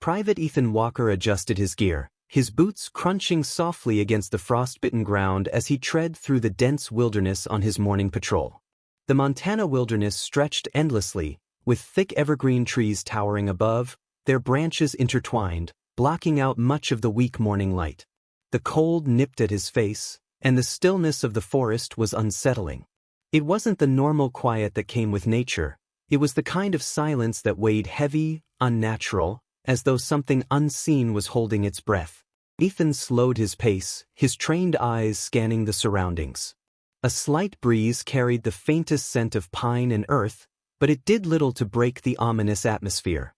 Private Ethan Walker adjusted his gear, his boots crunching softly against the frostbitten ground as he tread through the dense wilderness on his morning patrol. The Montana wilderness stretched endlessly, with thick evergreen trees towering above, their branches intertwined, blocking out much of the weak morning light. The cold nipped at his face, and the stillness of the forest was unsettling. It wasn't the normal quiet that came with nature, it was the kind of silence that weighed heavy, unnatural, as though something unseen was holding its breath. Ethan slowed his pace, his trained eyes scanning the surroundings. A slight breeze carried the faintest scent of pine and earth, but it did little to break the ominous atmosphere.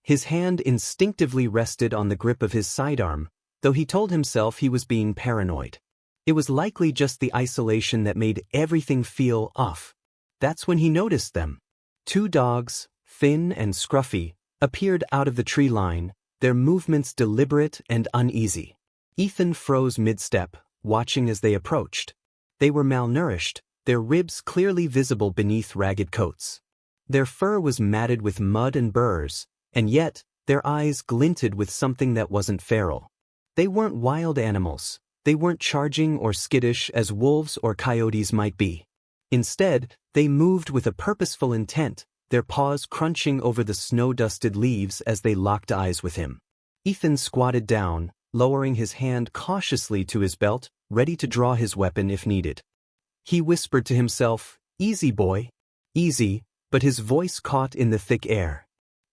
His hand instinctively rested on the grip of his sidearm, though he told himself he was being paranoid. It was likely just the isolation that made everything feel off. That's when he noticed them. 2 dogs, thin and scruffy, appeared out of the tree line, their movements deliberate and uneasy. Ethan froze mid-step, watching as they approached. They were malnourished, their ribs clearly visible beneath ragged coats. Their fur was matted with mud and burrs, and yet, their eyes glinted with something that wasn't feral. They weren't wild animals. They weren't charging or skittish as wolves or coyotes might be. Instead, they moved with a purposeful intent, their paws crunching over the snow-dusted leaves as they locked eyes with him. Ethan squatted down, lowering his hand cautiously to his belt, ready to draw his weapon if needed. He whispered to himself, "Easy, boy." Easy, but his voice caught in the thick air.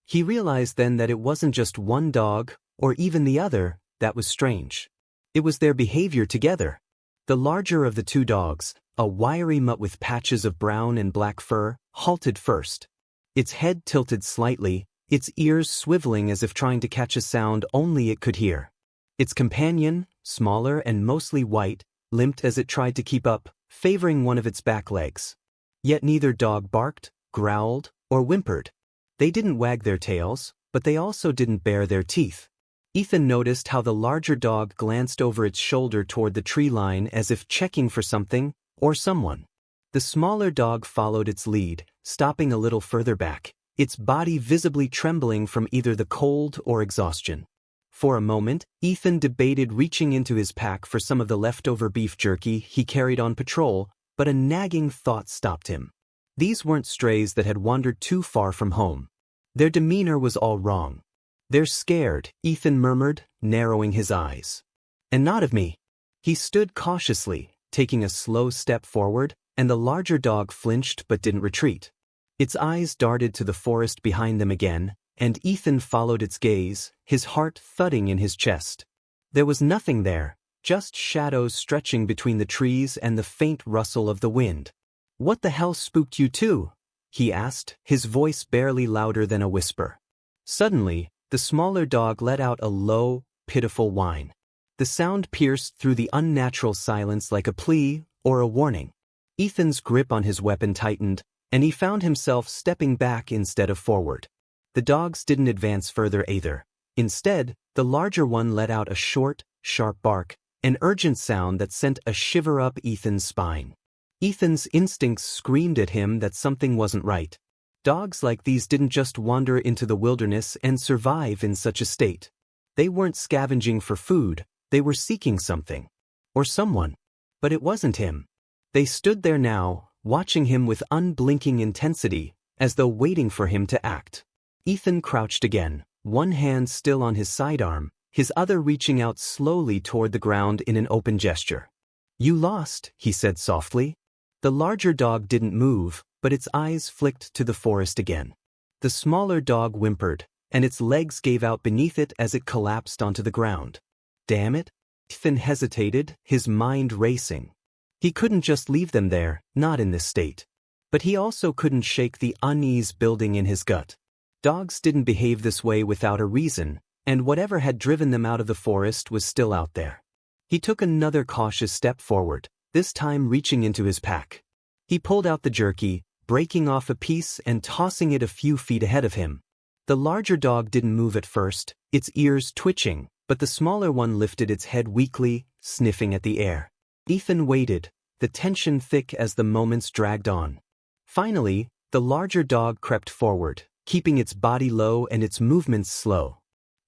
He realized then that it wasn't just one dog, or even the other, that was strange. It was their behavior together. The larger of the 2 dogs, a wiry mutt with patches of brown and black fur, halted first. Its head tilted slightly, its ears swiveling as if trying to catch a sound only it could hear. Its companion, smaller and mostly white, limped as it tried to keep up, favoring one of its back legs. Yet neither dog barked, growled, or whimpered. They didn't wag their tails, but they also didn't bare their teeth. Ethan noticed how the larger dog glanced over its shoulder toward the tree line as if checking for something, or someone. The smaller dog followed its lead, stopping a little further back, its body visibly trembling from either the cold or exhaustion. For a moment, Ethan debated reaching into his pack for some of the leftover beef jerky he carried on patrol, but a nagging thought stopped him. These weren't strays that had wandered too far from home. Their demeanor was all wrong. "They're scared," Ethan murmured, narrowing his eyes. "And not of me." He stood cautiously, taking a slow step forward, and the larger dog flinched but didn't retreat. Its eyes darted to the forest behind them again, and Ethan followed its gaze, his heart thudding in his chest. There was nothing there, just shadows stretching between the trees and the faint rustle of the wind. "What the hell spooked you too?" he asked, his voice barely louder than a whisper. Suddenly, the smaller dog let out a low, pitiful whine. The sound pierced through the unnatural silence like a plea or a warning. Ethan's grip on his weapon tightened, and he found himself stepping back instead of forward. The dogs didn't advance further either. Instead, the larger one let out a short, sharp bark, an urgent sound that sent a shiver up Ethan's spine. Ethan's instincts screamed at him that something wasn't right. Dogs like these didn't just wander into the wilderness and survive in such a state. They weren't scavenging for food, they were seeking something. Or someone. But it wasn't him. They stood there now, watching him with unblinking intensity, as though waiting for him to act. Ethan crouched again, one hand still on his sidearm, his other reaching out slowly toward the ground in an open gesture. "You lost," he said softly. The larger dog didn't move, but its eyes flicked to the forest again. The smaller dog whimpered, and its legs gave out beneath it as it collapsed onto the ground. Damn it! Ethan hesitated, his mind racing. He couldn't just leave them there, not in this state. But he also couldn't shake the unease building in his gut. Dogs didn't behave this way without a reason, and whatever had driven them out of the forest was still out there. He took another cautious step forward, this time reaching into his pack. He pulled out the jerky, breaking off a piece and tossing it a few feet ahead of him. The larger dog didn't move at first, its ears twitching, but the smaller one lifted its head weakly, sniffing at the air. Ethan waited, the tension thick as the moments dragged on. Finally, the larger dog crept forward, keeping its body low and its movements slow.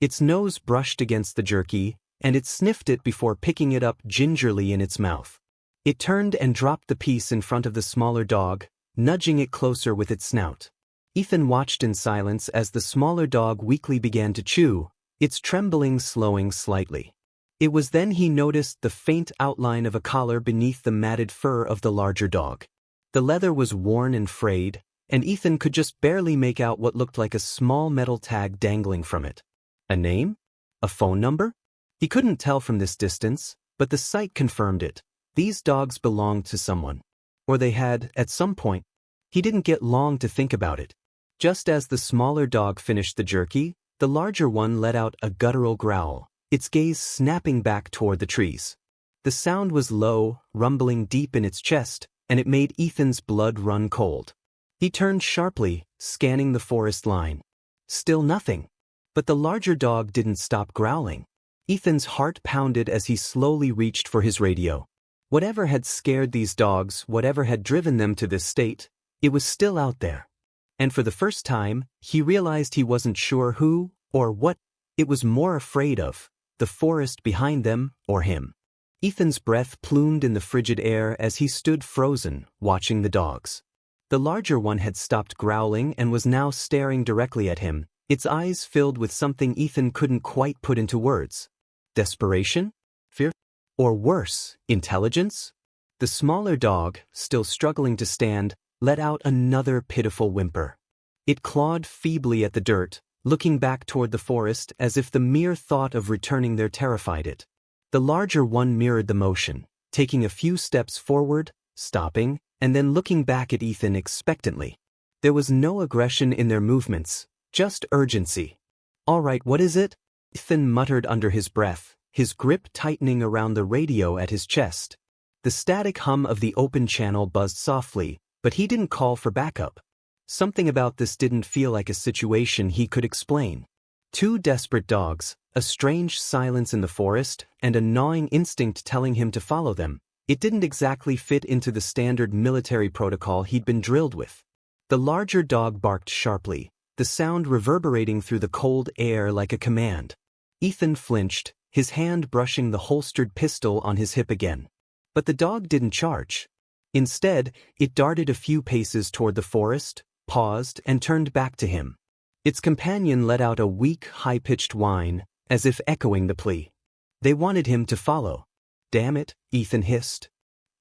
Its nose brushed against the jerky, and it sniffed it before picking it up gingerly in its mouth. It turned and dropped the piece in front of the smaller dog, nudging it closer with its snout. Ethan watched in silence as the smaller dog weakly began to chew, its trembling slowing slightly. It was then he noticed the faint outline of a collar beneath the matted fur of the larger dog. The leather was worn and frayed, and Ethan could just barely make out what looked like a small metal tag dangling from it. A name? A phone number? He couldn't tell from this distance, but the sight confirmed it. These dogs belonged to someone. Or they had, at some point. He didn't get long to think about it. Just as the smaller dog finished the jerky, the larger one let out a guttural growl, its gaze snapping back toward the trees. The sound was low, rumbling deep in its chest, and it made Ethan's blood run cold. He turned sharply, scanning the forest line. Still nothing. But the larger dog didn't stop growling. Ethan's heart pounded as he slowly reached for his radio. Whatever had scared these dogs, whatever had driven them to this state, it was still out there. And for the first time, he realized he wasn't sure who, or what, it was more afraid of, the forest behind them, or him. Ethan's breath plumed in the frigid air as he stood frozen, watching the dogs. The larger one had stopped growling and was now staring directly at him, its eyes filled with something Ethan couldn't quite put into words. Desperation? Fear? Or worse, intelligence? The smaller dog, still struggling to stand, let out another pitiful whimper. It clawed feebly at the dirt, looking back toward the forest as if the mere thought of returning there terrified it. The larger one mirrored the motion, taking a few steps forward, stopping, and then looking back at Ethan expectantly. There was no aggression in their movements, just urgency. "All right, what is it?" Ethan muttered under his breath, his grip tightening around the radio at his chest. The static hum of the open channel buzzed softly, but he didn't call for backup. Something about this didn't feel like a situation he could explain. Two desperate dogs, a strange silence in the forest, and a gnawing instinct telling him to follow them. It didn't exactly fit into the standard military protocol he'd been drilled with. The larger dog barked sharply, the sound reverberating through the cold air like a command. Ethan flinched, his hand brushing the holstered pistol on his hip again. But the dog didn't charge. Instead, it darted a few paces toward the forest, paused, and turned back to him. Its companion let out a weak, high-pitched whine, as if echoing the plea. They wanted him to follow. "Damn it," Ethan hissed.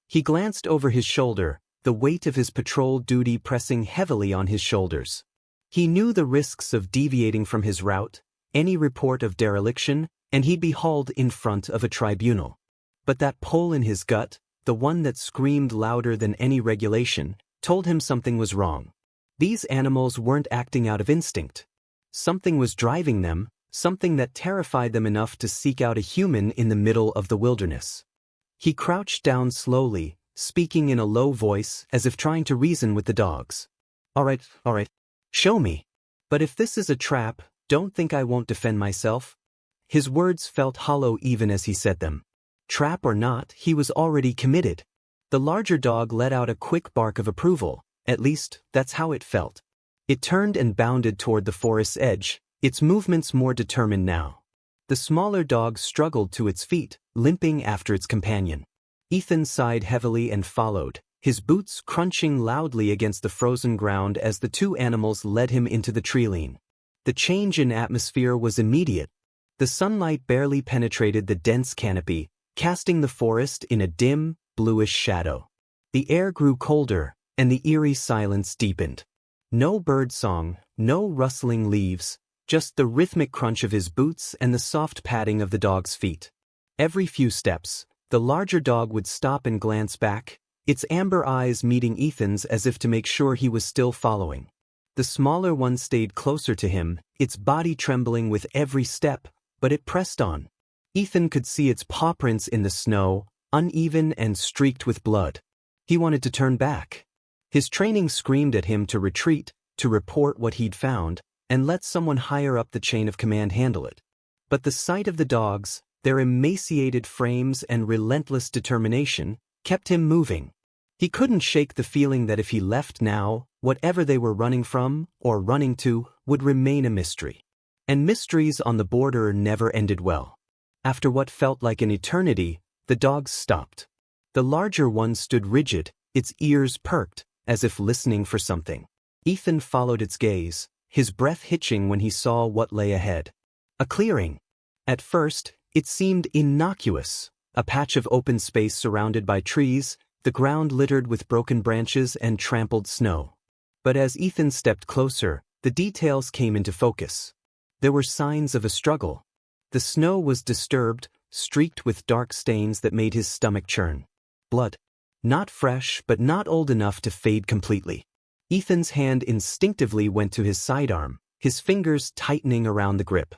He glanced over his shoulder, the weight of his patrol duty pressing heavily on his shoulders. He knew the risks of deviating from his route, any report of dereliction, and he'd be hauled in front of a tribunal. But that pull in his gut, the one that screamed louder than any regulation, told him something was wrong. These animals weren't acting out of instinct. Something was driving them, something that terrified them enough to seek out a human in the middle of the wilderness. He crouched down slowly, speaking in a low voice as if trying to reason with the dogs. All right, show me. But if this is a trap, don't think I won't defend myself." His words felt hollow even as he said them. Trap or not, he was already committed. The larger dog let out a quick bark of approval, at least, that's how it felt. It turned and bounded toward the forest's edge, its movements more determined now. The smaller dog struggled to its feet, limping after its companion. Ethan sighed heavily and followed, his boots crunching loudly against the frozen ground as the two animals led him into the tree-line. The change in atmosphere was immediate. The sunlight barely penetrated the dense canopy, casting the forest in a dim, bluish shadow. The air grew colder, and the eerie silence deepened. No bird song, no rustling leaves, just the rhythmic crunch of his boots and the soft padding of the dog's feet. Every few steps, the larger dog would stop and glance back, its amber eyes meeting Ethan's as if to make sure he was still following. The smaller one stayed closer to him, its body trembling with every step, but it pressed on. Ethan could see its paw prints in the snow, uneven and streaked with blood. He wanted to turn back. His training screamed at him to retreat, to report what he'd found, and let someone higher up the chain of command handle it. But the sight of the dogs, their emaciated frames and relentless determination, kept him moving. He couldn't shake the feeling that if he left now, whatever they were running from, or running to, would remain a mystery. And mysteries on the border never ended well. After what felt like an eternity, the dogs stopped. The larger one stood rigid, its ears perked, as if listening for something. Ethan followed its gaze, his breath hitching when he saw what lay ahead. A clearing. At first, it seemed innocuous, a patch of open space surrounded by trees, the ground littered with broken branches and trampled snow. But as Ethan stepped closer, the details came into focus. There were signs of a struggle. The snow was disturbed, streaked with dark stains that made his stomach churn. Blood. Not fresh, but not old enough to fade completely. Ethan's hand instinctively went to his sidearm, his fingers tightening around the grip.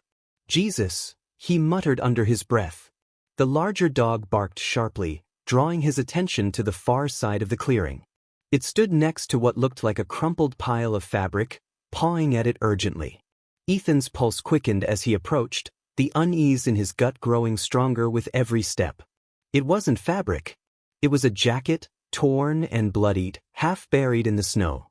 Jesus, he muttered under his breath. The larger dog barked sharply, drawing his attention to the far side of the clearing. It stood next to what looked like a crumpled pile of fabric, pawing at it urgently. Ethan's pulse quickened as he approached, the unease in his gut growing stronger with every step. It wasn't fabric. It was a jacket, torn and bloodied, half buried in the snow.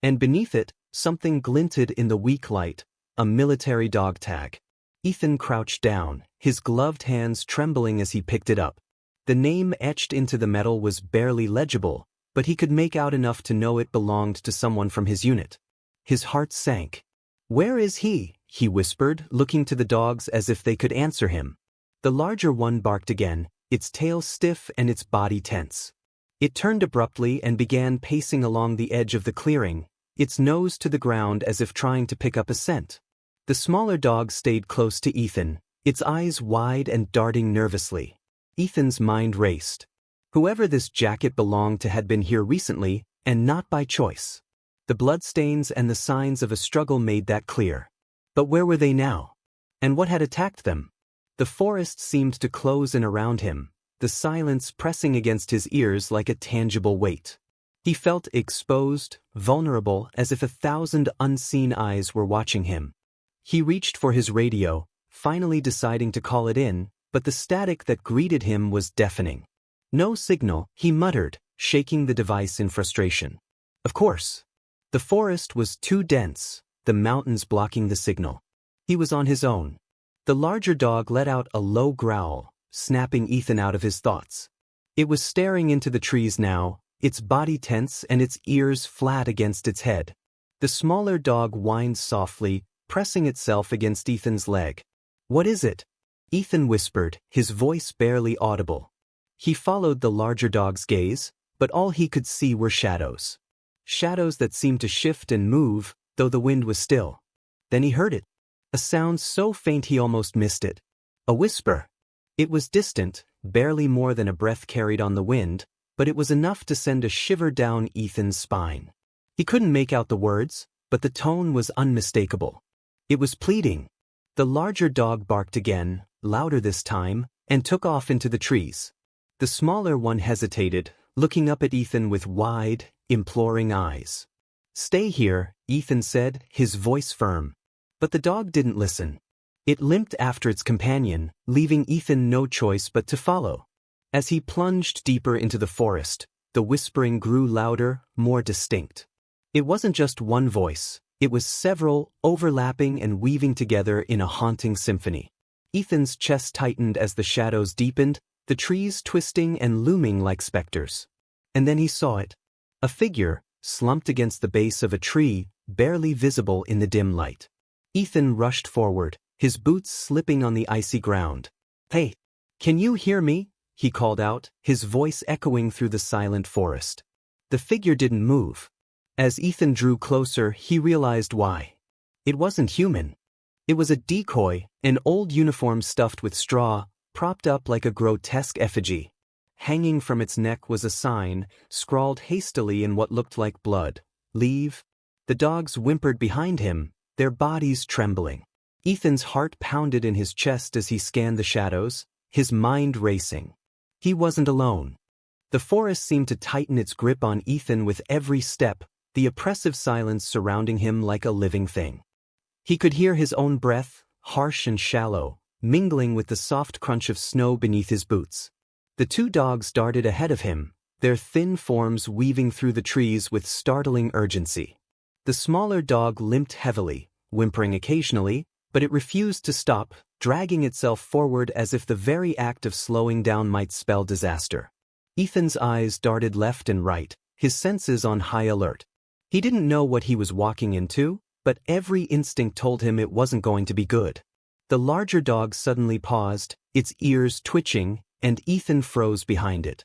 And beneath it, something glinted in the weak light, a military dog tag. Ethan crouched down, his gloved hands trembling as he picked it up. The name etched into the metal was barely legible, but he could make out enough to know it belonged to someone from his unit. His heart sank. "Where is he?" he whispered, looking to the dogs as if they could answer him. The larger one barked again, its tail stiff and its body tense. It turned abruptly and began pacing along the edge of the clearing, its nose to the ground as if trying to pick up a scent. The smaller dog stayed close to Ethan, its eyes wide and darting nervously. Ethan's mind raced. Whoever this jacket belonged to had been here recently, and not by choice. The bloodstains and the signs of a struggle made that clear. But where were they now? And what had attacked them? The forest seemed to close in around him, the silence pressing against his ears like a tangible weight. He felt exposed, vulnerable, as if 1,000 unseen eyes were watching him. He reached for his radio, finally deciding to call it in, but the static that greeted him was deafening. "No signal," he muttered, shaking the device in frustration. Of course. The forest was too dense, the mountains blocking the signal. He was on his own. The larger dog let out a low growl, snapping Ethan out of his thoughts. It was staring into the trees now, its body tense and its ears flat against its head. The smaller dog whined softly, pressing itself against Ethan's leg. "What is it?" Ethan whispered, his voice barely audible. He followed the larger dog's gaze, but all he could see were shadows. Shadows that seemed to shift and move, though the wind was still. Then he heard it. A sound so faint he almost missed it. A whisper. It was distant, barely more than a breath carried on the wind, but it was enough to send a shiver down Ethan's spine. He couldn't make out the words, but the tone was unmistakable. It was pleading. The larger dog barked again, louder this time, and took off into the trees. The smaller one hesitated, looking up at Ethan with wide, imploring eyes. "Stay here," Ethan said, his voice firm. But the dog didn't listen. It limped after its companion, leaving Ethan no choice but to follow. As he plunged deeper into the forest, the whispering grew louder, more distinct. It wasn't just one voice, it was several, overlapping and weaving together in a haunting symphony. Ethan's chest tightened as the shadows deepened, the trees twisting and looming like specters. And then he saw it. A figure, slumped against the base of a tree, barely visible in the dim light. Ethan rushed forward, his boots slipping on the icy ground. "Hey, can you hear me?" he called out, his voice echoing through the silent forest. The figure didn't move. As Ethan drew closer, he realized why. It wasn't human. It was a decoy, an old uniform stuffed with straw, propped up like a grotesque effigy. Hanging from its neck was a sign, scrawled hastily in what looked like blood. "Leave." The dogs whimpered behind him, their bodies trembling. Ethan's heart pounded in his chest as he scanned the shadows, his mind racing. He wasn't alone. The forest seemed to tighten its grip on Ethan with every step, the oppressive silence surrounding him like a living thing. He could hear his own breath, harsh and shallow, mingling with the soft crunch of snow beneath his boots. The two dogs darted ahead of him, their thin forms weaving through the trees with startling urgency. The smaller dog limped heavily, whimpering occasionally, but it refused to stop, dragging itself forward as if the very act of slowing down might spell disaster. Ethan's eyes darted left and right, his senses on high alert. He didn't know what he was walking into, but every instinct told him it wasn't going to be good. The larger dog suddenly paused, its ears twitching, and Ethan froze behind it.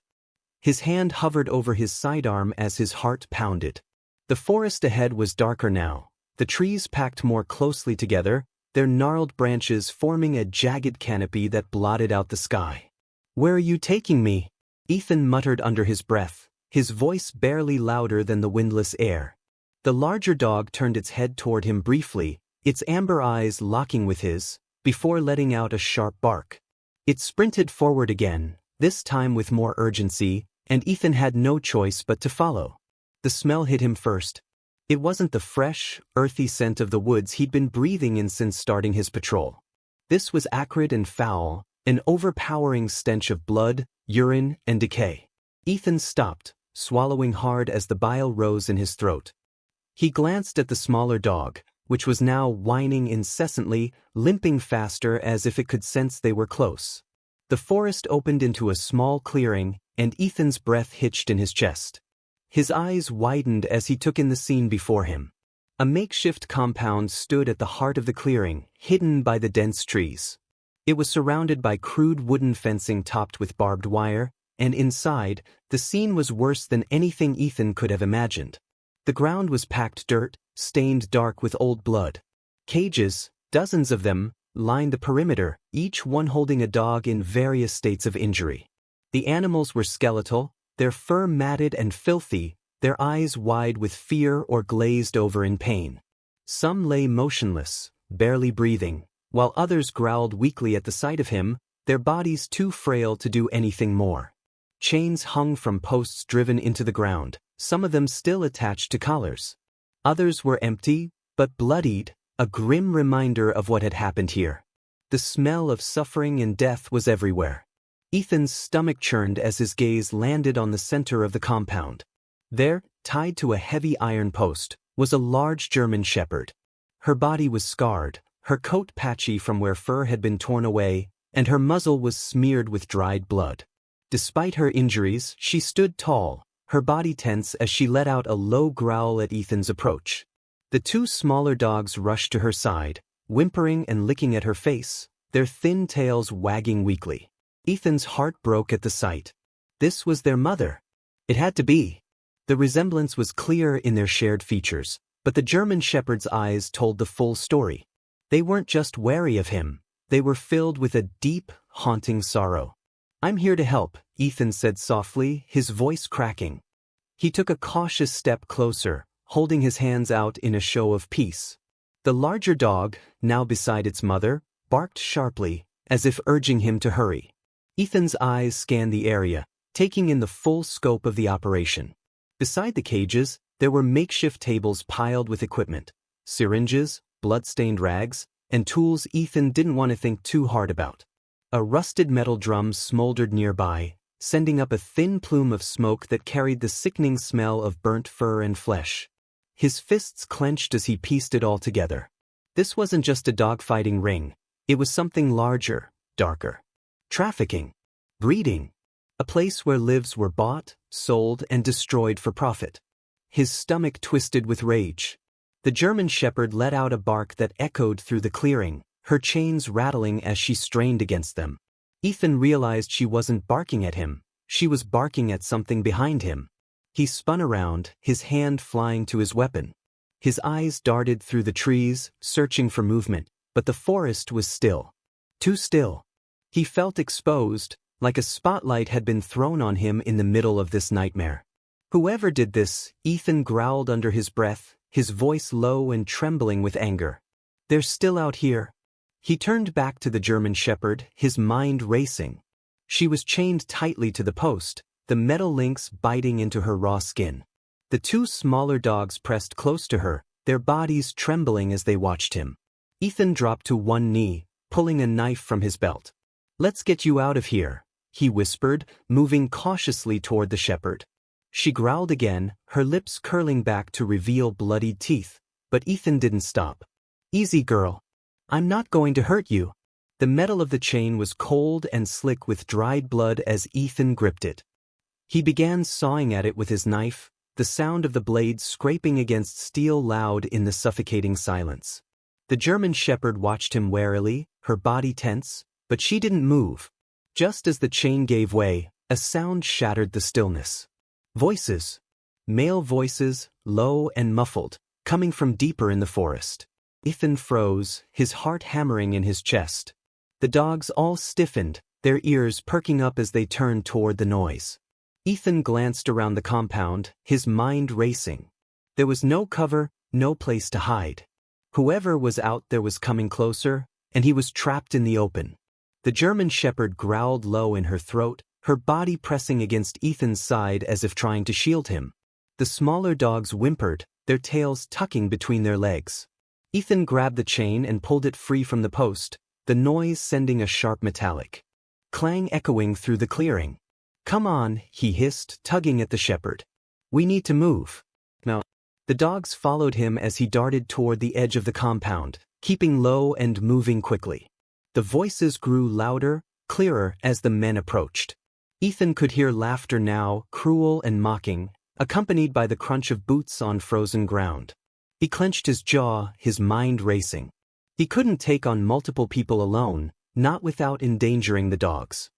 His hand hovered over his sidearm as his heart pounded. The forest ahead was darker now, the trees packed more closely together, their gnarled branches forming a jagged canopy that blotted out the sky. "Where are you taking me?" Ethan muttered under his breath, his voice barely louder than the windless air. The larger dog turned its head toward him briefly, its amber eyes locking with his, before letting out a sharp bark. It sprinted forward again, this time with more urgency, and Ethan had no choice but to follow. The smell hit him first. It wasn't the fresh, earthy scent of the woods he'd been breathing in since starting his patrol. This was acrid and foul, an overpowering stench of blood, urine, and decay. Ethan stopped, swallowing hard as the bile rose in his throat. He glanced at the smaller dog, which was now whining incessantly, limping faster as if it could sense they were close. The forest opened into a small clearing, and Ethan's breath hitched in his chest. His eyes widened as he took in the scene before him. A makeshift compound stood at the heart of the clearing, hidden by the dense trees. It was surrounded by crude wooden fencing topped with barbed wire, and inside, the scene was worse than anything Ethan could have imagined. The ground was packed dirt, stained dark with old blood. Cages, dozens of them, lined the perimeter, each one holding a dog in various states of injury. The animals were skeletal, their fur matted and filthy, their eyes wide with fear or glazed over in pain. Some lay motionless, barely breathing, while others growled weakly at the sight of him, their bodies too frail to do anything more. Chains hung from posts driven into the ground, some of them still attached to collars. Others were empty, but bloodied, a grim reminder of what had happened here. The smell of suffering and death was everywhere. Ethan's stomach churned as his gaze landed on the center of the compound. There, tied to a heavy iron post, was a large German shepherd. Her body was scarred, her coat patchy from where fur had been torn away, and her muzzle was smeared with dried blood. Despite her injuries, she stood tall, her body tense as she let out a low growl at Ethan's approach. The two smaller dogs rushed to her side, whimpering and licking at her face, their thin tails wagging weakly. Ethan's heart broke at the sight. This was their mother. It had to be. The resemblance was clear in their shared features, but the German shepherd's eyes told the full story. They weren't just wary of him, they were filled with a deep, haunting sorrow. "I'm here to help," Ethan said softly, his voice cracking. He took a cautious step closer, holding his hands out in a show of peace. The larger dog, now beside its mother, barked sharply, as if urging him to hurry. Ethan's eyes scanned the area, taking in the full scope of the operation. Beside the cages, there were makeshift tables piled with equipment, syringes, blood-stained rags, and tools Ethan didn't want to think too hard about. A rusted metal drum smoldered nearby, sending up a thin plume of smoke that carried the sickening smell of burnt fur and flesh. His fists clenched as he pieced it all together. This wasn't just a dogfighting ring, it was something larger, darker. Trafficking. Breeding. A place where lives were bought, sold, and destroyed for profit. His stomach twisted with rage. The German shepherd let out a bark that echoed through the clearing, her chains rattling as she strained against them. Ethan realized she wasn't barking at him, she was barking at something behind him. He spun around, his hand flying to his weapon. His eyes darted through the trees, searching for movement, but the forest was still. Too still. He felt exposed, like a spotlight had been thrown on him in the middle of this nightmare. Whoever did this, Ethan growled under his breath, his voice low and trembling with anger. They're still out here. He turned back to the German shepherd, his mind racing. She was chained tightly to the post, the metal links biting into her raw skin. The two smaller dogs pressed close to her, their bodies trembling as they watched him. Ethan dropped to one knee, pulling a knife from his belt. "Let's get you out of here," he whispered, moving cautiously toward the shepherd. She growled again, her lips curling back to reveal bloodied teeth, but Ethan didn't stop. "Easy, girl. I'm not going to hurt you. The metal of the chain was cold and slick with dried blood as Ethan gripped it. He began sawing at it with his knife, the sound of the blade scraping against steel loud in the suffocating silence. The German shepherd watched him warily, her body tense, but she didn't move. Just as the chain gave way, a sound shattered the stillness. Voices. Male voices, low and muffled, coming from deeper in the forest. Ethan froze, his heart hammering in his chest. The dogs all stiffened, their ears perking up as they turned toward the noise. Ethan glanced around the compound, his mind racing. There was no cover, no place to hide. Whoever was out there was coming closer, and he was trapped in the open. The German shepherd growled low in her throat, her body pressing against Ethan's side as if trying to shield him. The smaller dogs whimpered, their tails tucking between their legs. Ethan grabbed the chain and pulled it free from the post, the noise sending a sharp metallic clang echoing through the clearing. "Come on," he hissed, tugging at the shepherd. "We need to move." Now, the dogs followed him as he darted toward the edge of the compound, keeping low and moving quickly. The voices grew louder, clearer as the men approached. Ethan could hear laughter now, cruel and mocking, accompanied by the crunch of boots on frozen ground. He clenched his jaw, his mind racing. He couldn't take on multiple people alone, not without endangering the dogs.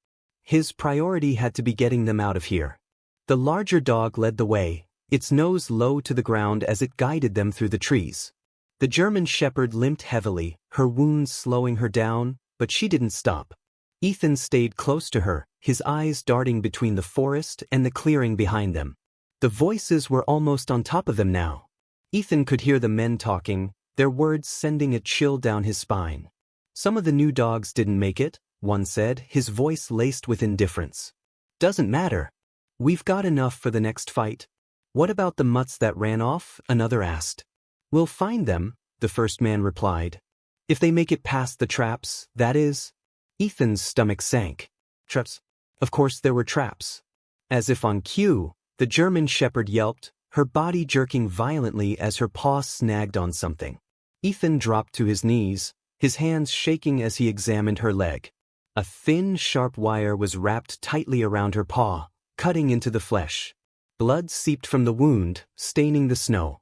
His priority had to be getting them out of here. The larger dog led the way, its nose low to the ground as it guided them through the trees. The German shepherd limped heavily, her wounds slowing her down, but she didn't stop. Ethan stayed close to her, his eyes darting between the forest and the clearing behind them. The voices were almost on top of them now. Ethan could hear the men talking, their words sending a chill down his spine. "Some of the new dogs didn't make it," one said, his voice laced with indifference. "Doesn't matter. We've got enough for the next fight." "What about the mutts that ran off?" another asked. "We'll find them," the first man replied. "If they make it past the traps, that is." Ethan's stomach sank. Traps? Of course there were traps. As if on cue, the German shepherd yelped, her body jerking violently as her paw snagged on something. Ethan dropped to his knees, his hands shaking as he examined her leg. A thin, sharp wire was wrapped tightly around her paw, cutting into the flesh. Blood seeped from the wound, staining the snow.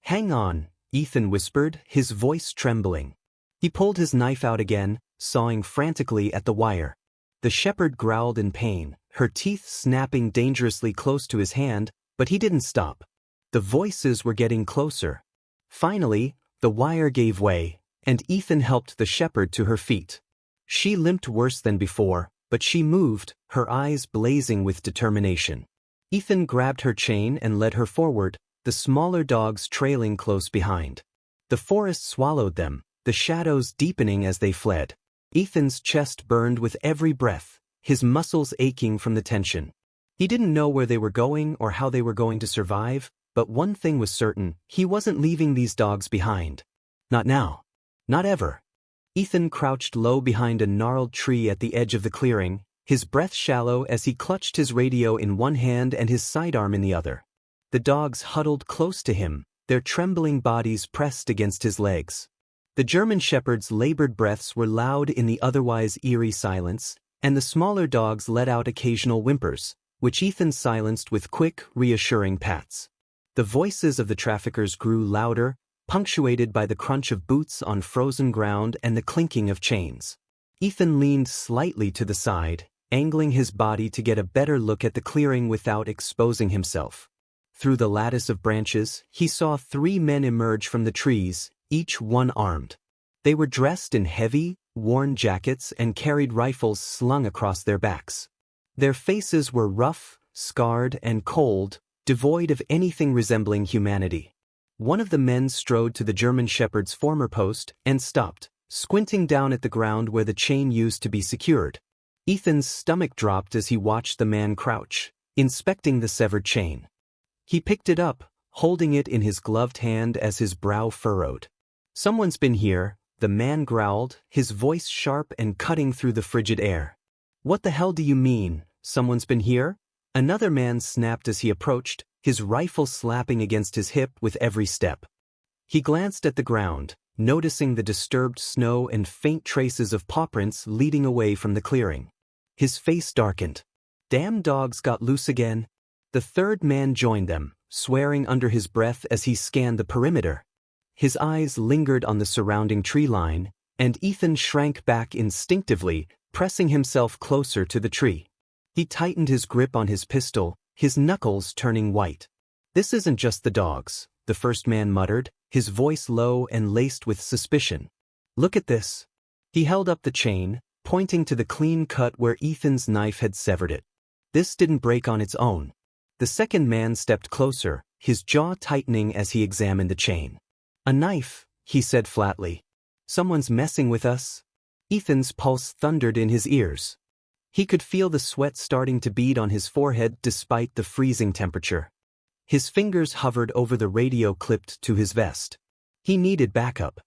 "Hang on," Ethan whispered, his voice trembling. He pulled his knife out again, sawing frantically at the wire. The shepherd growled in pain, her teeth snapping dangerously close to his hand, but he didn't stop. The voices were getting closer. Finally, the wire gave way, and Ethan helped the shepherd to her feet. She limped worse than before, but she moved, her eyes blazing with determination. Ethan grabbed her chain and led her forward, the smaller dogs trailing close behind. The forest swallowed them, the shadows deepening as they fled. Ethan's chest burned with every breath, his muscles aching from the tension. He didn't know where they were going or how they were going to survive, but one thing was certain, he wasn't leaving these dogs behind. Not now. Not ever. Ethan crouched low behind a gnarled tree at the edge of the clearing, his breath shallow as he clutched his radio in one hand and his sidearm in the other. The dogs huddled close to him, their trembling bodies pressed against his legs. The German shepherd's labored breaths were loud in the otherwise eerie silence, and the smaller dogs let out occasional whimpers, which Ethan silenced with quick, reassuring pats. The voices of the traffickers grew louder, punctuated by the crunch of boots on frozen ground and the clinking of chains. Ethan leaned slightly to the side, angling his body to get a better look at the clearing without exposing himself. Through the lattice of branches, he saw 3 men emerge from the trees, each one armed. They were dressed in heavy, worn jackets and carried rifles slung across their backs. Their faces were rough, scarred, and cold, devoid of anything resembling humanity. One of the men strode to the German shepherd's former post and stopped, squinting down at the ground where the chain used to be secured. Ethan's stomach dropped as he watched the man crouch, inspecting the severed chain. He picked it up, holding it in his gloved hand as his brow furrowed. "Someone's been here," the man growled, his voice sharp and cutting through the frigid air. "What the hell do you mean, someone's been here?" Another man snapped as he approached, his rifle slapping against his hip with every step. He glanced at the ground, noticing the disturbed snow and faint traces of paw prints leading away from the clearing. His face darkened. Damn dogs got loose again. The third man joined them, swearing under his breath as he scanned the perimeter. His eyes lingered on the surrounding tree line, and Ethan shrank back instinctively, pressing himself closer to the tree. He tightened his grip on his pistol, his knuckles turning white. "This isn't just the dogs," the first man muttered, his voice low and laced with suspicion. "Look at this." He held up the chain, pointing to the clean cut where Ethan's knife had severed it. "This didn't break on its own." The second man stepped closer, his jaw tightening as he examined the chain. "A knife," he said flatly. "Someone's messing with us." Ethan's pulse thundered in his ears. He could feel the sweat starting to bead on his forehead despite the freezing temperature. His fingers hovered over the radio clipped to his vest. He needed backup.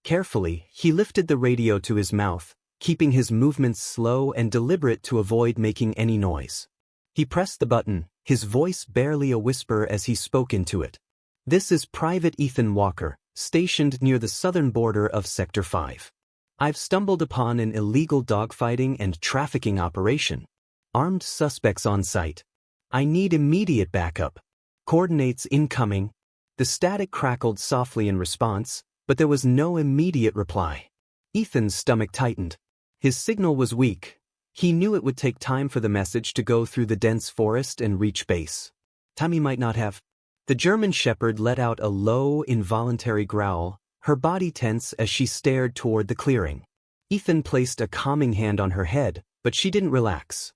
Carefully, he lifted the radio to his mouth, keeping his movements slow and deliberate to avoid making any noise. He pressed the button, his voice barely a whisper as he spoke into it. "This is Private Ethan Walker, stationed near the southern border of Sector 5. I've stumbled upon an illegal dogfighting and trafficking operation. Armed suspects on site. I need immediate backup. Coordinates incoming." The static crackled softly in response, but there was no immediate reply. Ethan's stomach tightened. His signal was weak. He knew it would take time for the message to go through the dense forest and reach base. Time he might not have. The German Shepherd let out a low, involuntary growl, her body tense as she stared toward the clearing. Ethan placed a calming hand on her head, but she didn't relax.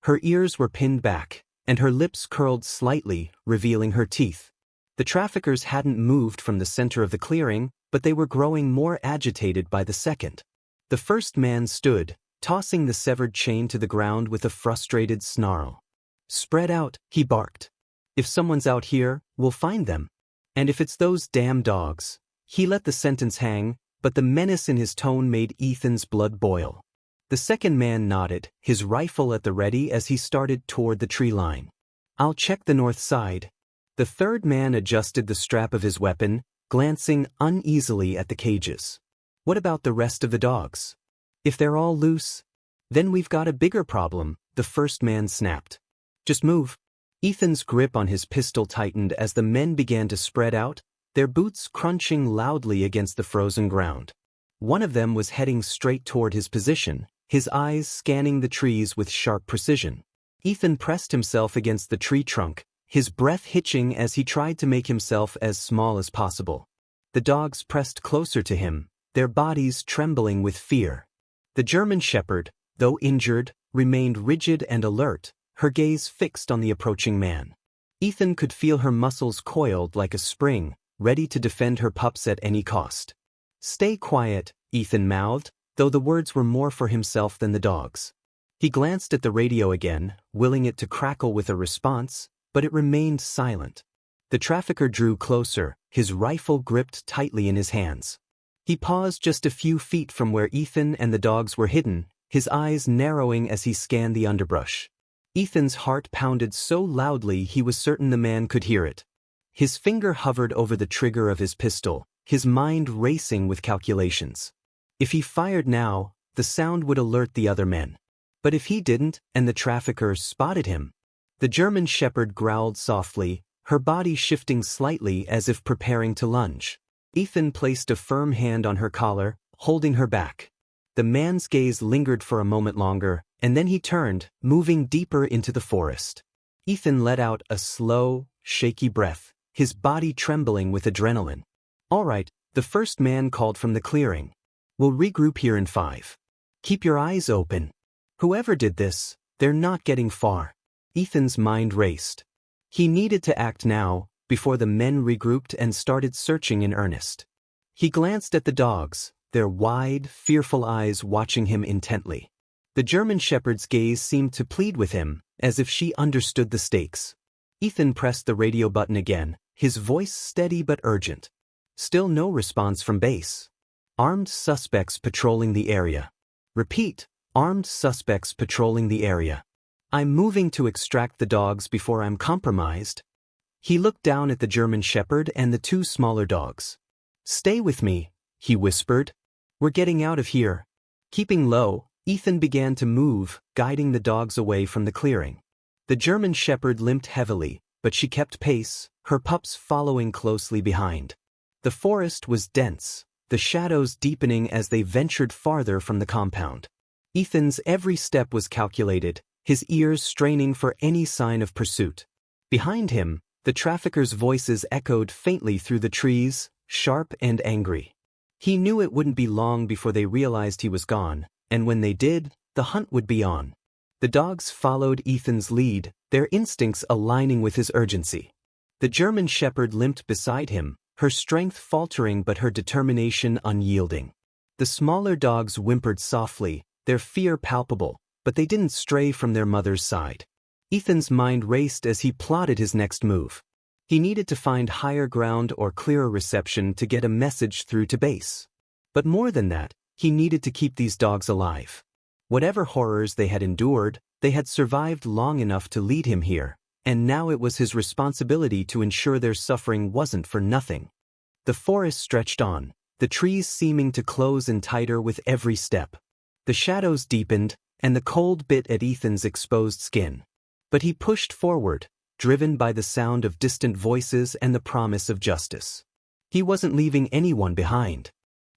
Her ears were pinned back, and her lips curled slightly, revealing her teeth. The traffickers hadn't moved from the center of the clearing, but they were growing more agitated by the second. The first man stood, tossing the severed chain to the ground with a frustrated snarl. "Spread out," he barked. "If someone's out here, we'll find them. And if it's those damn dogs." He let the sentence hang, but the menace in his tone made Ethan's blood boil. The second man nodded, his rifle at the ready as he started toward the tree line. "I'll check the north side." The third man adjusted the strap of his weapon, glancing uneasily at the cages. "What about the rest of the dogs? If they're all loose, then we've got a bigger problem," the first man snapped. "Just move." Ethan's grip on his pistol tightened as the men began to spread out, their boots crunching loudly against the frozen ground. One of them was heading straight toward his position, his eyes scanning the trees with sharp precision. Ethan pressed himself against the tree trunk, his breath hitching as he tried to make himself as small as possible. The dogs pressed closer to him, their bodies trembling with fear. The German Shepherd, though injured, remained rigid and alert, her gaze fixed on the approaching man. Ethan could feel her muscles coiled like a spring, ready to defend her pups at any cost. "Stay quiet," Ethan mouthed, though the words were more for himself than the dogs. He glanced at the radio again, willing it to crackle with a response, but it remained silent. The trafficker drew closer, his rifle gripped tightly in his hands. He paused just a few feet from where Ethan and the dogs were hidden, his eyes narrowing as he scanned the underbrush. Ethan's heart pounded so loudly he was certain the man could hear it. His finger hovered over the trigger of his pistol, his mind racing with calculations. If he fired now, the sound would alert the other men. But if he didn't, and the trafficker spotted him? The German Shepherd growled softly, her body shifting slightly as if preparing to lunge. Ethan placed a firm hand on her collar, holding her back. The man's gaze lingered for a moment longer, and then he turned, moving deeper into the forest. Ethan let out a slow, shaky breath, his body trembling with adrenaline. "All right," the first man called from the clearing. "We'll regroup here in 5. Keep your eyes open. Whoever did this, they're not getting far." Ethan's mind raced. He needed to act now, before the men regrouped and started searching in earnest. He glanced at the dogs, their wide, fearful eyes watching him intently. The German Shepherd's gaze seemed to plead with him, as if she understood the stakes. Ethan pressed the radio button again, his voice steady but urgent. Still no response from base. "Armed suspects patrolling the area. Repeat, armed suspects patrolling the area. I'm moving to extract the dogs before I'm compromised." He looked down at the German Shepherd and the two smaller dogs. "Stay with me," he whispered. "We're getting out of here." Keeping low, Ethan began to move, guiding the dogs away from the clearing. The German Shepherd limped heavily, but she kept pace, her pups following closely behind. The forest was dense, the shadows deepening as they ventured farther from the compound. Ethan's every step was calculated, his ears straining for any sign of pursuit. Behind him, the traffickers' voices echoed faintly through the trees, sharp and angry. He knew it wouldn't be long before they realized he was gone, and when they did, the hunt would be on. The dogs followed Ethan's lead, their instincts aligning with his urgency. The German Shepherd limped beside him, her strength faltering but her determination unyielding. The smaller dogs whimpered softly, their fear palpable, but they didn't stray from their mother's side. Ethan's mind raced as he plotted his next move. He needed to find higher ground or clearer reception to get a message through to base. But more than that, he needed to keep these dogs alive. Whatever horrors they had endured, they had survived long enough to lead him here, and now it was his responsibility to ensure their suffering wasn't for nothing. The forest stretched on, the trees seeming to close in tighter with every step. The shadows deepened, and the cold bit at Ethan's exposed skin. But he pushed forward, driven by the sound of distant voices and the promise of justice. He wasn't leaving anyone behind.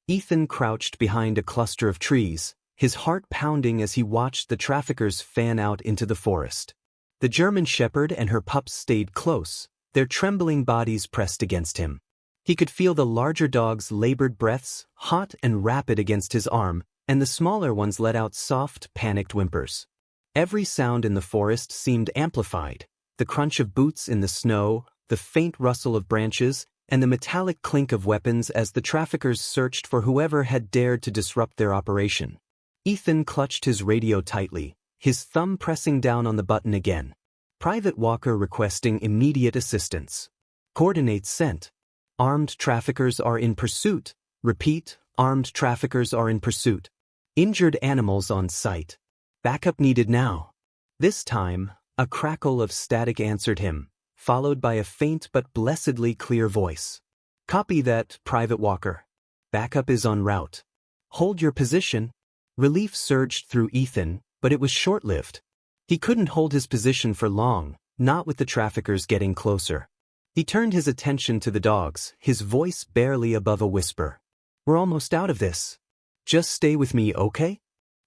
Ethan crouched behind a cluster of trees, his heart pounding as he watched the traffickers fan out into the forest. The German Shepherd and her pups stayed close, their trembling bodies pressed against him. He could feel the larger dogs' labored breaths, hot and rapid against his arm, and the smaller ones let out soft, panicked whimpers. Every sound in the forest seemed amplified, the crunch of boots in the snow, the faint rustle of branches, and the metallic clink of weapons as the traffickers searched for whoever had dared to disrupt their operation. Ethan clutched his radio tightly, his thumb pressing down on the button again. Private Walker requesting immediate assistance. Coordinates sent. Armed traffickers are in pursuit. Repeat, armed traffickers are in pursuit. Injured animals on site. Backup needed now. This time, a crackle of static answered him, followed by a faint but blessedly clear voice. "Copy that, Private Walker. Backup is en route. Hold your position." Relief surged through Ethan, but it was short-lived. He couldn't hold his position for long, not with the traffickers getting closer. He turned his attention to the dogs, his voice barely above a whisper. "We're almost out of this. Just stay with me, okay?"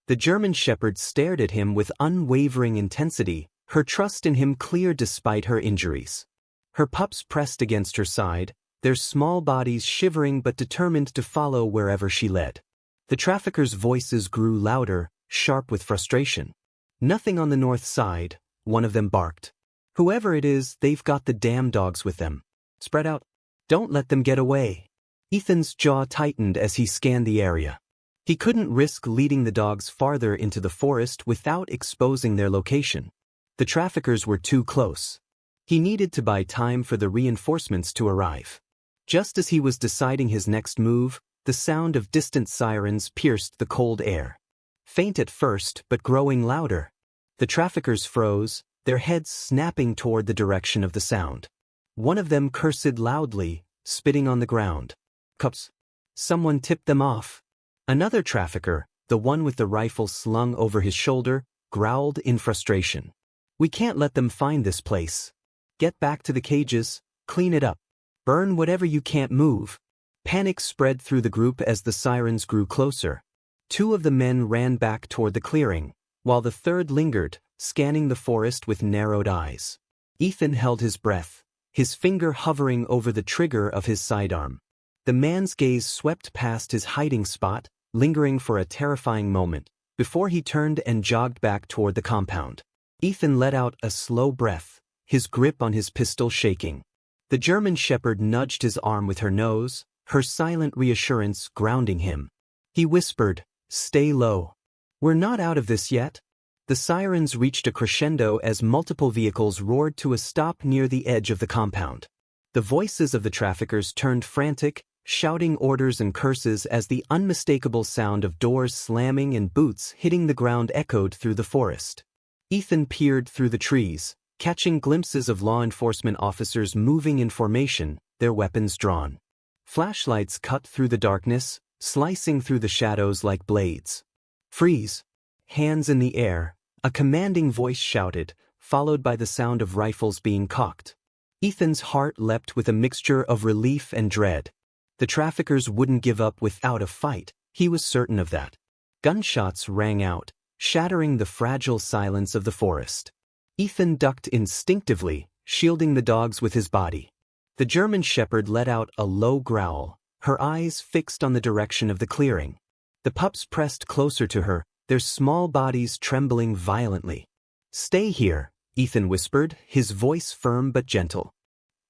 The German Shepherd stared at him with unwavering intensity, her trust in him clear despite her injuries. Her pups pressed against her side, their small bodies shivering but determined to follow wherever she led. The traffickers' voices grew louder, sharp with frustration. "Nothing on the north side," one of them barked. "Whoever it is, they've got the damn dogs with them. Spread out. Don't let them get away." Ethan's jaw tightened as he scanned the area. He couldn't risk leading the dogs farther into the forest without exposing their location. The traffickers were too close. He needed to buy time for the reinforcements to arrive. Just as he was deciding his next move, the sound of distant sirens pierced the cold air. Faint at first, but growing louder. The traffickers froze, their heads snapping toward the direction of the sound. One of them cursed loudly, spitting on the ground. "Cops." Someone tipped them off. Another trafficker, the one with the rifle slung over his shoulder, growled in frustration. "We can't let them find this place. Get back to the cages, clean it up. Burn whatever you can't move." Panic spread through the group as the sirens grew closer. Two of the men ran back toward the clearing, while the third lingered, scanning the forest with narrowed eyes. Ethan held his breath, his finger hovering over the trigger of his sidearm. The man's gaze swept past his hiding spot, lingering for a terrifying moment, before he turned and jogged back toward the compound. Ethan let out a slow breath, his grip on his pistol shaking. The German Shepherd nudged his arm with her nose, her silent reassurance grounding him. He whispered, "Stay low. We're not out of this yet." The sirens reached a crescendo as multiple vehicles roared to a stop near the edge of the compound. The voices of the traffickers turned frantic, shouting orders and curses as the unmistakable sound of doors slamming and boots hitting the ground echoed through the forest. Ethan peered through the trees, catching glimpses of law enforcement officers moving in formation, their weapons drawn. Flashlights cut through the darkness, slicing through the shadows like blades. "Freeze!" Hands in the air, a commanding voice shouted, followed by the sound of rifles being cocked. Ethan's heart leapt with a mixture of relief and dread. The traffickers wouldn't give up without a fight, he was certain of that. Gunshots rang out, shattering the fragile silence of the forest. Ethan ducked instinctively, shielding the dogs with his body. The German shepherd let out a low growl, her eyes fixed on the direction of the clearing. The pups pressed closer to her, their small bodies trembling violently. "Stay here," Ethan whispered, his voice firm but gentle.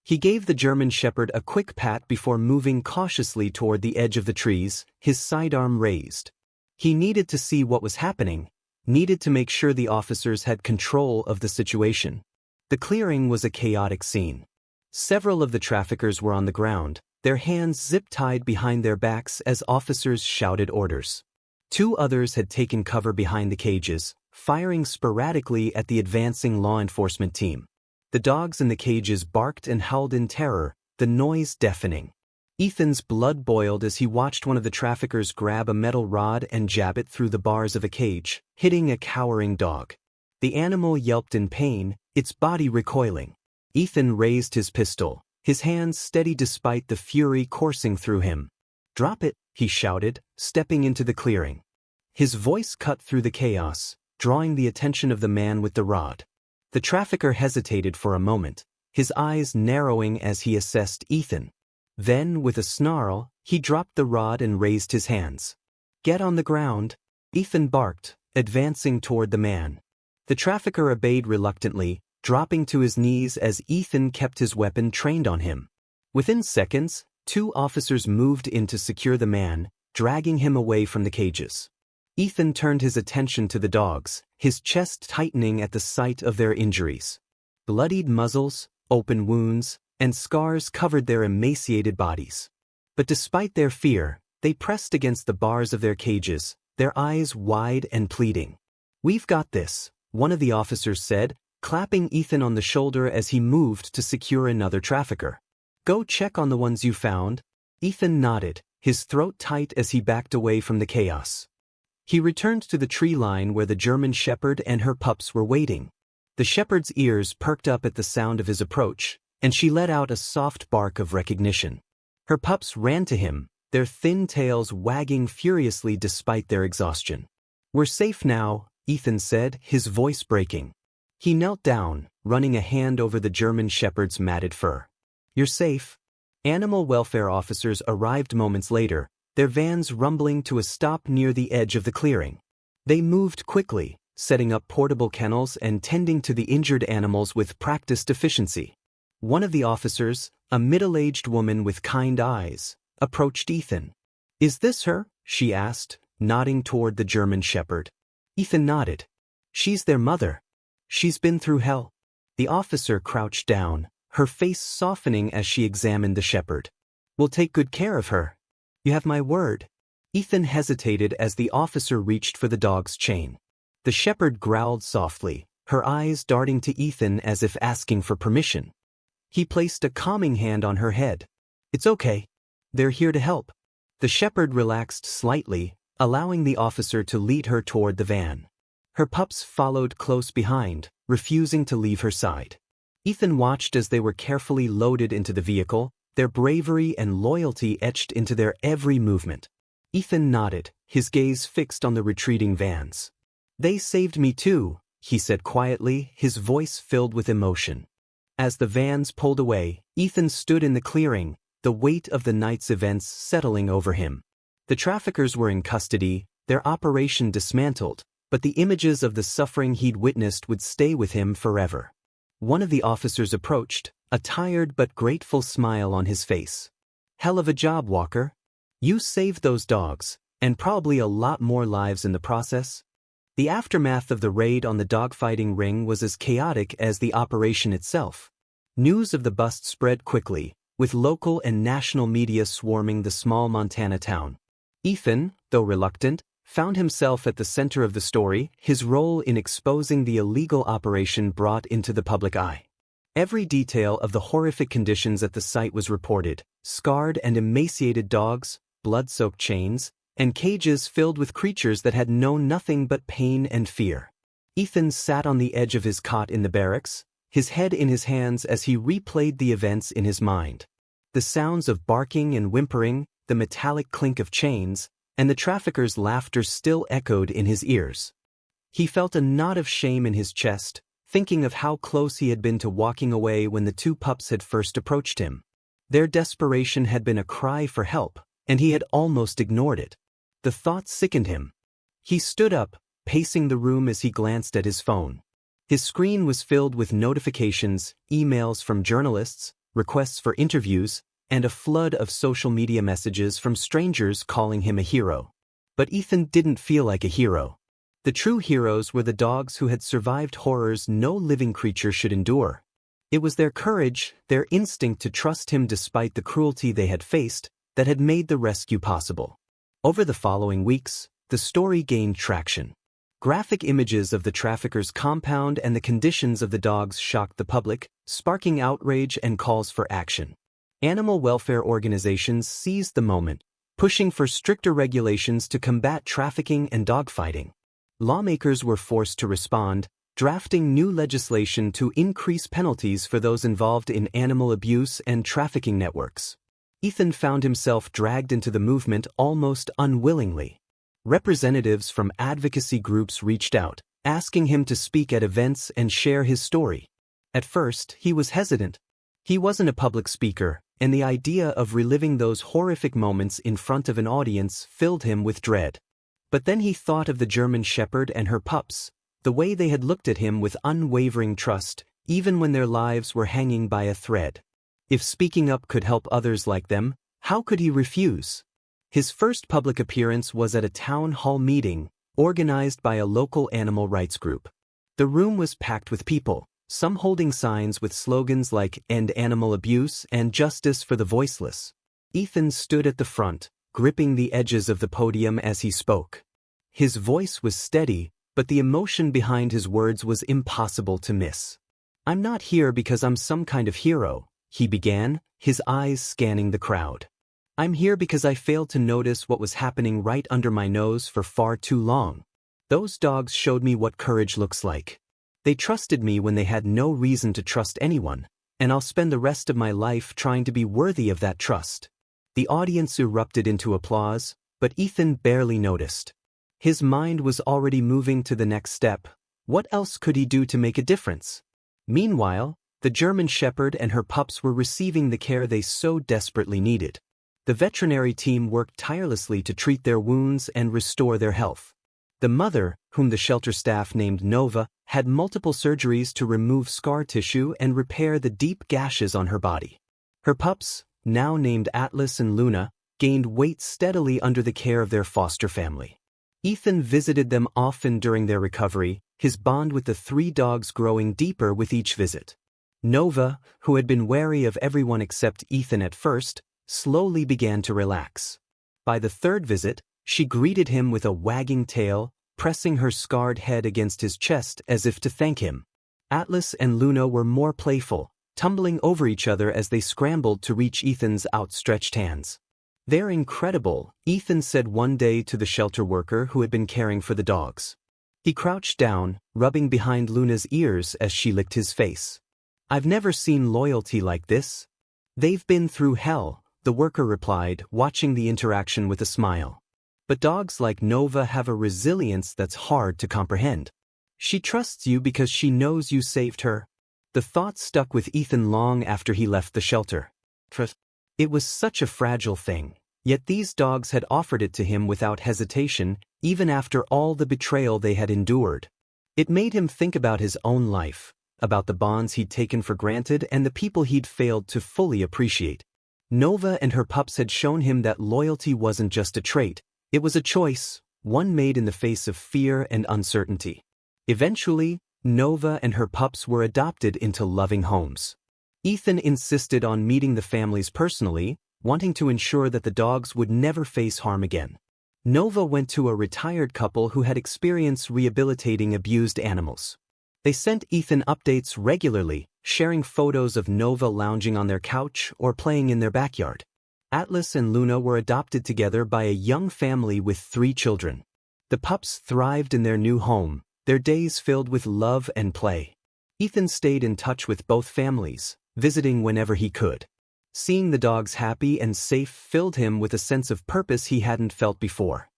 He gave the German shepherd a quick pat before moving cautiously toward the edge of the trees, his sidearm raised. He needed to see what was happening, needed to make sure the officers had control of the situation. The clearing was a chaotic scene. Several of the traffickers were on the ground, their hands zip-tied behind their backs as officers shouted orders. 2 others had taken cover behind the cages, firing sporadically at the advancing law enforcement team. The dogs in the cages barked and howled in terror, the noise deafening. Ethan's blood boiled as he watched one of the traffickers grab a metal rod and jab it through the bars of a cage, hitting a cowering dog. The animal yelped in pain, its body recoiling. Ethan raised his pistol, his hands steady despite the fury coursing through him. "Drop it," he shouted, stepping into the clearing. His voice cut through the chaos, drawing the attention of the man with the rod. The trafficker hesitated for a moment, his eyes narrowing as he assessed Ethan. Then, with a snarl, he dropped the rod and raised his hands. "Get on the ground," Ethan barked, advancing toward the man. The trafficker obeyed reluctantly, dropping to his knees as Ethan kept his weapon trained on him. Within seconds, 2 officers moved in to secure the man, dragging him away from the cages. Ethan turned his attention to the dogs, his chest tightening at the sight of their injuries. Bloodied muzzles, open wounds, and scars covered their emaciated bodies. But despite their fear, they pressed against the bars of their cages, their eyes wide and pleading. "We've got this," one of the officers said, clapping Ethan on the shoulder as he moved to secure another trafficker. "Go check on the ones you found." Ethan nodded, his throat tight as he backed away from the chaos. He returned to the tree line where the German shepherd and her pups were waiting. The shepherd's ears perked up at the sound of his approach, and she let out a soft bark of recognition. Her pups ran to him, their thin tails wagging furiously despite their exhaustion. "We're safe now," Ethan said, his voice breaking. He knelt down, running a hand over the German shepherd's matted fur. "You're safe." Animal welfare officers arrived moments later, their vans rumbling to a stop near the edge of the clearing. They moved quickly, setting up portable kennels and tending to the injured animals with practiced efficiency. One of the officers, a middle-aged woman with kind eyes, approached Ethan. "Is this her?" she asked, nodding toward the German shepherd. Ethan nodded. "She's their mother. She's been through hell." The officer crouched down, her face softening as she examined the shepherd. "We'll take good care of her. You have my word." Ethan hesitated as the officer reached for the dog's chain. The shepherd growled softly, her eyes darting to Ethan as if asking for permission. He placed a calming hand on her head. "It's okay. They're here to help." The shepherd relaxed slightly, allowing the officer to lead her toward the van. Her pups followed close behind, refusing to leave her side. Ethan watched as they were carefully loaded into the vehicle, their bravery and loyalty etched into their every movement. Ethan nodded, his gaze fixed on the retreating vans. "They saved me too," he said quietly, his voice filled with emotion. As the vans pulled away, Ethan stood in the clearing, the weight of the night's events settling over him. The traffickers were in custody, their operation dismantled, but the images of the suffering he'd witnessed would stay with him forever. One of the officers approached, a tired but grateful smile on his face. "Hell of a job, Walker. You saved those dogs, and probably a lot more lives in the process." The aftermath of the raid on the dogfighting ring was as chaotic as the operation itself. News of the bust spread quickly, with local and national media swarming the small Montana town. Ethan, though reluctant, found himself at the center of the story, his role in exposing the illegal operation brought into the public eye. Every detail of the horrific conditions at the site was reported: scarred and emaciated dogs, blood-soaked chains, and cages filled with creatures that had known nothing but pain and fear. Ethan sat on the edge of his cot in the barracks, his head in his hands as he replayed the events in his mind. The sounds of barking and whimpering, the metallic clink of chains, and the traffickers' laughter still echoed in his ears. He felt a knot of shame in his chest, thinking of how close he had been to walking away when the two pups had first approached him. Their desperation had been a cry for help, and he had almost ignored it. The thought sickened him. He stood up, pacing the room as he glanced at his phone. His screen was filled with notifications, emails from journalists, requests for interviews, and a flood of social media messages from strangers calling him a hero. But Ethan didn't feel like a hero. The true heroes were the dogs who had survived horrors no living creature should endure. It was their courage, their instinct to trust him despite the cruelty they had faced, that had made the rescue possible. Over the following weeks, the story gained traction. Graphic images of the traffickers' compound and the conditions of the dogs shocked the public, sparking outrage and calls for action. Animal welfare organizations seized the moment, pushing for stricter regulations to combat trafficking and dogfighting. Lawmakers were forced to respond, drafting new legislation to increase penalties for those involved in animal abuse and trafficking networks. Ethan found himself dragged into the movement almost unwillingly. Representatives from advocacy groups reached out, asking him to speak at events and share his story. At first, he was hesitant. He wasn't a public speaker, and the idea of reliving those horrific moments in front of an audience filled him with dread. But then he thought of the German Shepherd and her pups, the way they had looked at him with unwavering trust, even when their lives were hanging by a thread. If speaking up could help others like them, how could he refuse? His first public appearance was at a town hall meeting, organized by a local animal rights group. The room was packed with people, some holding signs with slogans like "End Animal Abuse" and "Justice for the Voiceless." Ethan stood at the front, gripping the edges of the podium as he spoke. His voice was steady, but the emotion behind his words was impossible to miss. "I'm not here because I'm some kind of hero," he began, his eyes scanning the crowd. "I'm here because I failed to notice what was happening right under my nose for far too long. Those dogs showed me what courage looks like. They trusted me when they had no reason to trust anyone, and I'll spend the rest of my life trying to be worthy of that trust." The audience erupted into applause, but Ethan barely noticed. His mind was already moving to the next step. What else could he do to make a difference? Meanwhile, the German Shepherd and her pups were receiving the care they so desperately needed. The veterinary team worked tirelessly to treat their wounds and restore their health. The mother, whom the shelter staff named Nova, had multiple surgeries to remove scar tissue and repair the deep gashes on her body. Her pups, now named Atlas and Luna, gained weight steadily under the care of their foster family. Ethan visited them often during their recovery, his bond with the three dogs growing deeper with each visit. Nova, who had been wary of everyone except Ethan at first, slowly began to relax. By the third visit, she greeted him with a wagging tail, pressing her scarred head against his chest as if to thank him. Atlas and Luna were more playful, tumbling over each other as they scrambled to reach Ethan's outstretched hands. "They're incredible," Ethan said one day to the shelter worker who had been caring for the dogs. He crouched down, rubbing behind Luna's ears as she licked his face. "I've never seen loyalty like this." "They've been through hell," the worker replied, watching the interaction with a smile. "But dogs like Nova have a resilience that's hard to comprehend. She trusts you because she knows you saved her." The thought stuck with Ethan long after he left the shelter. Trust. It was such a fragile thing, yet these dogs had offered it to him without hesitation, even after all the betrayal they had endured. It made him think about his own life, about the bonds he'd taken for granted and the people he'd failed to fully appreciate. Nova and her pups had shown him that loyalty wasn't just a trait, it was a choice, one made in the face of fear and uncertainty. Eventually, Nova and her pups were adopted into loving homes. Ethan insisted on meeting the families personally, wanting to ensure that the dogs would never face harm again. Nova went to a retired couple who had experienced rehabilitating abused animals. They sent Ethan updates regularly, sharing photos of Nova lounging on their couch or playing in their backyard. Atlas and Luna were adopted together by a young family with 3 children. The pups thrived in their new home, their days filled with love and play. Ethan stayed in touch with both families, visiting whenever he could. Seeing the dogs happy and safe filled him with a sense of purpose he hadn't felt before.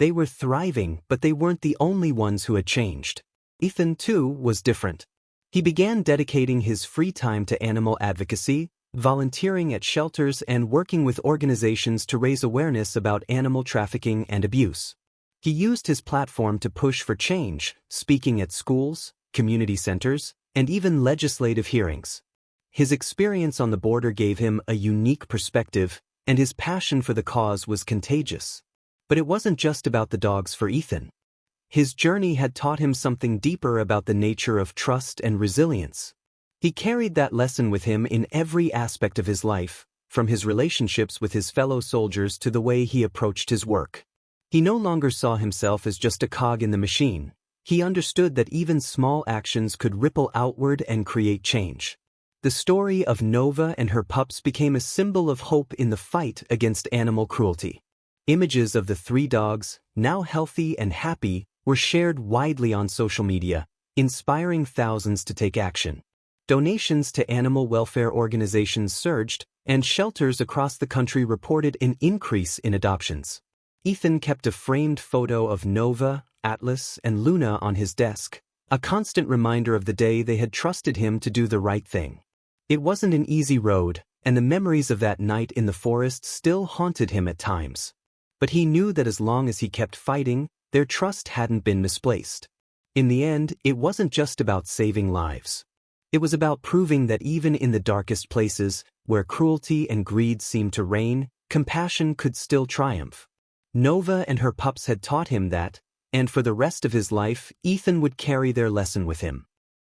They were thriving, but they weren't the only ones who had changed. Ethan, too, was different. He began dedicating his free time to animal advocacy, volunteering at shelters and working with organizations to raise awareness about animal trafficking and abuse. He used his platform to push for change, speaking at schools, community centers, and even legislative hearings. His experience on the border gave him a unique perspective, and his passion for the cause was contagious. But it wasn't just about the dogs for Ethan. His journey had taught him something deeper about the nature of trust and resilience. He carried that lesson with him in every aspect of his life, from his relationships with his fellow soldiers to the way he approached his work. He no longer saw himself as just a cog in the machine. He understood that even small actions could ripple outward and create change. The story of Nova and her pups became a symbol of hope in the fight against animal cruelty. Images of the 3 dogs, now healthy and happy, were shared widely on social media, inspiring thousands to take action. Donations to animal welfare organizations surged, and shelters across the country reported an increase in adoptions. Ethan kept a framed photo of Nova, Atlas, and Luna on his desk, a constant reminder of the day they had trusted him to do the right thing. It wasn't an easy road, and the memories of that night in the forest still haunted him at times. But he knew that as long as he kept fighting, their trust hadn't been misplaced. In the end, it wasn't just about saving lives. It was about proving that even in the darkest places, where cruelty and greed seemed to reign, compassion could still triumph. Nova and her pups had taught him that, and for the rest of his life, Ethan would carry their lesson with him.